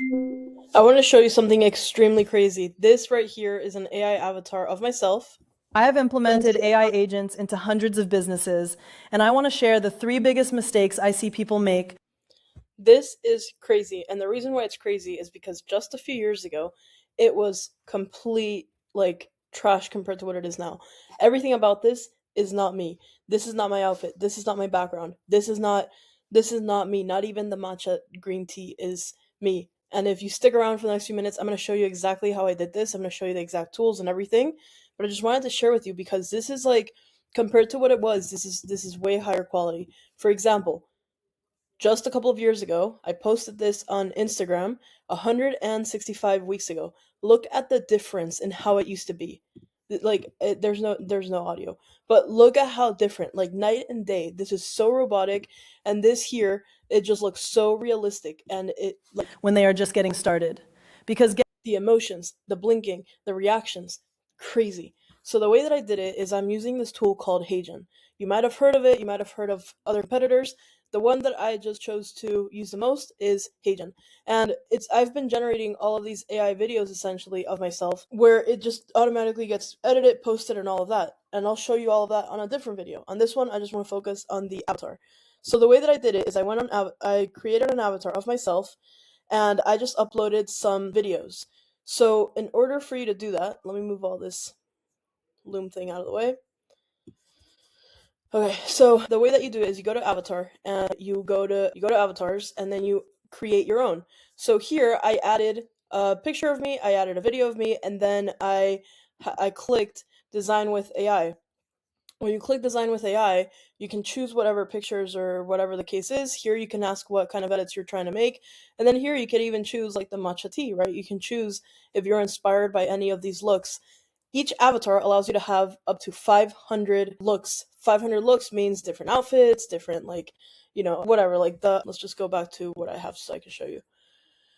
I want to show you something extremely crazy. This right here is an AI avatar of myself. I have implemented AI agents into hundreds of businesses, and I want to share the three biggest mistakes I see people make. This is crazy. And the reason why it's crazy is because just a few years ago, it was complete, like, trash compared to what it is now. Everything about this is not me. This is not my outfit. This is not my background. This is not me. Not even the matcha green tea is me. And if you stick around for the next few minutes, I'm going to show you exactly how I did this. I'm going to show you the exact tools and everything. But I just wanted to share with you because this is like compared to what it was, this is way higher quality. For example, just a couple of years ago, I posted this on Instagram 165 weeks ago. Look at the difference in how it used to be. There's no audio, but look at how different, like night and day. This is so robotic, and this here, it just looks so realistic, and it like When they are just getting started. Because the emotions, the blinking, the reactions, crazy. So the way that I did it is I'm using this tool called HeyGen. You might have heard of it, you might have heard of other competitors. The one that I just chose to use the most is HeyGen. And it's I've been generating all of these AI videos essentially of myself where it just automatically gets edited, posted and all of that. And I'll show you all of that on a different video. On this one, I just want to focus on the avatar. So the way that I did it is I created an avatar of myself and I just uploaded some videos. So in order for you to do that, let me move all this loom thing out of the way. Okay, so the way that you do it is you go to avatar and you go to avatars and then you create your own. So here I added a picture of me, I added a video of me, and then I clicked design with AI. When you click design with AI, you can choose whatever pictures or whatever the case is. Here you can ask what kind of edits you're trying to make. And then here you can even choose like the matcha tea, right? You can choose if you're inspired by any of these looks. Each avatar allows you to have up to 500 looks. 500 looks means different outfits, different whatever. Like the let's just go back to what I have so I can show you.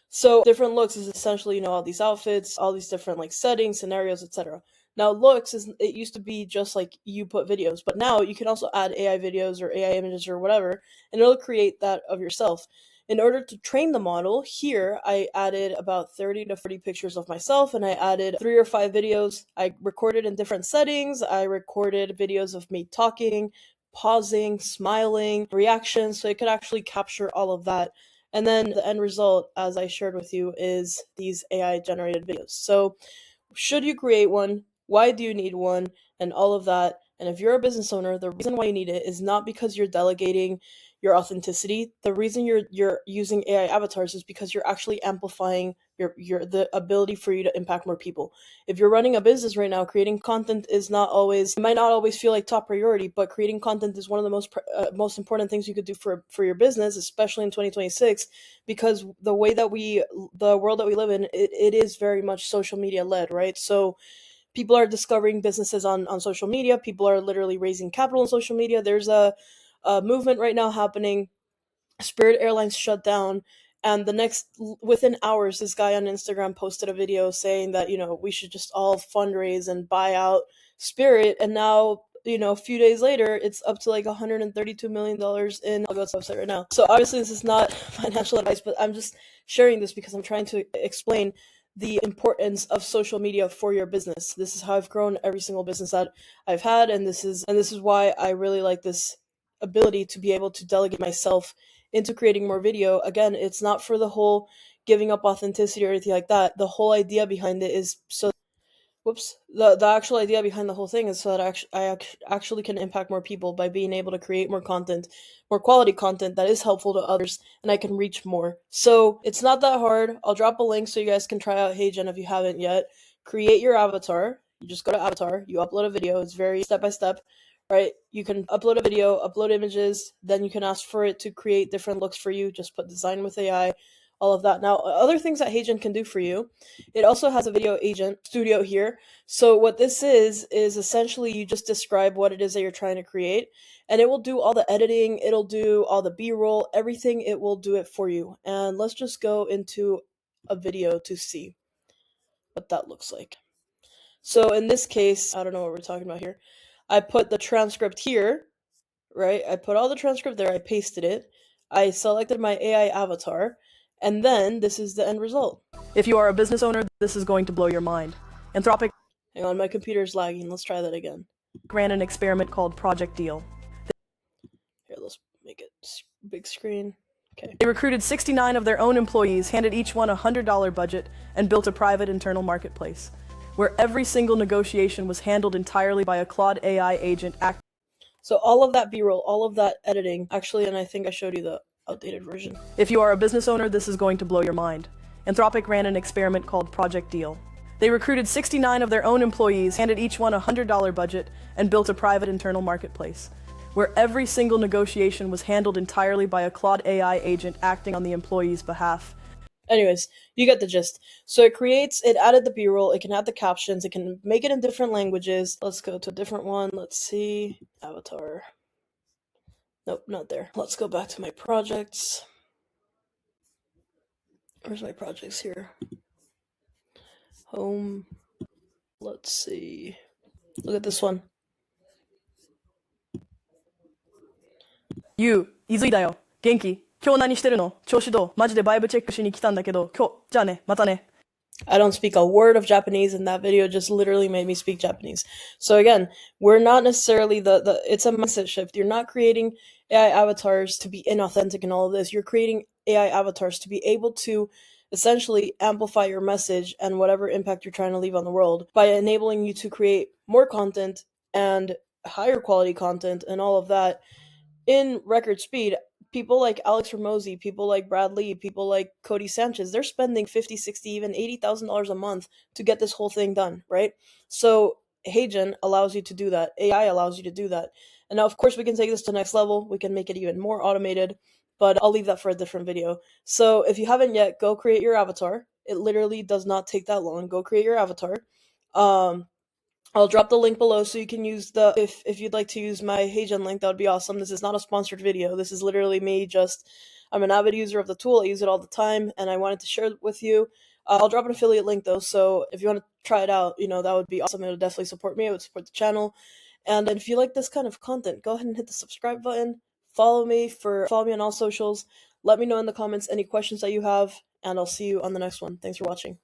So different looks is essentially, all these outfits, all these different like settings, scenarios, etc. Now looks is it used to be just like you put videos, but now you can also add AI videos or AI images or whatever, and it'll create that of yourself. In order to train the model, here I added about 30 to 40 pictures of myself and I added 3 or 5 videos. I recorded in different settings. I recorded videos of me talking, pausing, smiling, reactions, so it could actually capture all of that. And then the end result, as I shared with you, is these AI generated videos. So, should you create one? Why do you need one? And all of that. And if you're a business owner, the reason why you need it is not because you're delegating your authenticity. The reason you're using AI avatars is because you're actually amplifying your the ability for you to impact more people. If you're running a business right now, creating content is not always it might not always feel like top priority, but creating content is one of the most important things you could do for your business, especially in 2026, because the world that we live in, it is very much social media led, right? So people are discovering businesses on social media. People are literally raising capital on social media. There's a movement right now happening. Spirit Airlines shut down, and within hours, this guy on Instagram posted a video saying that we should just all fundraise and buy out Spirit, and now a few days later, it's up to like $132 million in. I'll go to the website right now. So obviously, this is not financial advice, but I'm just sharing this because I'm trying to explain the importance of social media for your business. This is how I've grown every single business that I've had, and this is why I really like this ability to be able to delegate myself into creating more video. Again, it's not for the whole giving up authenticity or anything like that. The whole idea behind it is so whoops the actual idea behind the whole thing is so that I actually can impact more people by being able to create more content, more quality content that is helpful to others, and I can reach more. So it's not that hard. I'll drop a link so you guys can try out HeyGen if you haven't yet. Create your avatar. You just go to avatar, you upload a video. It's very step by step, right? You can upload a video, upload images, then you can ask for it to create different looks for you. Just put design with AI, all of that. Now, other things that HeyGen can do for you, it also has a video agent studio here. So what this is essentially you just describe what it is that you're trying to create, and it will do all the editing, it'll do all the B-roll, everything. It will do it for you. And let's just go into a video to see what that looks like. So in this case, I don't know what we're talking about here. I put the transcript here, right? I put all the transcript there, I pasted it. I selected my AI avatar, And then this is the end result. If you are a business owner, this is going to blow your mind. Anthropic Hang on, my computer's lagging. Let's try that again. ran an experiment called Project Deal. Here, let's make it big screen. Okay. They recruited 69 of their own employees, handed each one a $100 budget, and built a private internal marketplace, where every single negotiation was handled entirely by a Claude AI agent. So all of that B-roll, all of that editing, actually, and I think I showed you the outdated version. If you are a business owner, this is going to blow your mind. Anthropic ran an experiment called Project Deal. They recruited 69 of their own employees, handed each one a $100 budget, and built a private internal marketplace, where every single negotiation was handled entirely by a Claude AI agent acting on the employee's behalf. Anyways, you get the gist. So it added the B-roll, it can add the captions, it can make it in different languages. Let's go to a different one. Let's see. Avatar. Nope, not there. Let's go back to my projects. Where's my projects here? Home. Let's see. Look at this one. You, いずいだよ。元気？今日何してるの？調子どう？マジでバイブチェックしに来たんだけど、今日、じゃあね、またね。I don't speak a word of Japanese, and that video just literally made me speak Japanese. So again, we're not necessarily it's a mindset shift. You're not creating AI avatars to be inauthentic and all of this. You're creating AI avatars to be able to essentially amplify your message and whatever impact you're trying to leave on the world by enabling you to create more content and higher quality content and all of that in record speed. People like Alex Ramosi, people like Brad Lee, people like Cody Sanchez, they're spending $50, $60, even $80,000 a month to get this whole thing done, right? So HeyGen allows you to do that. AI allows you to do that. And now, of course, we can take this to the next level. We can make it even more automated, but I'll leave that for a different video. So if you haven't yet, go create your avatar. It literally does not take that long. Go create your avatar. I'll drop the link below so you can use if you'd like to use my HeyGen link, that would be awesome. This is not a sponsored video. This is literally me I'm an avid user of the tool. I use it all the time, and I wanted to share it with you. I'll drop an affiliate link though, so if you want to try it out, that would be awesome. It would definitely support me. It would support the channel. And if you like this kind of content, go ahead and hit the subscribe button. Follow me on all socials. Let me know in the comments any questions that you have, and I'll see you on the next one. Thanks for watching.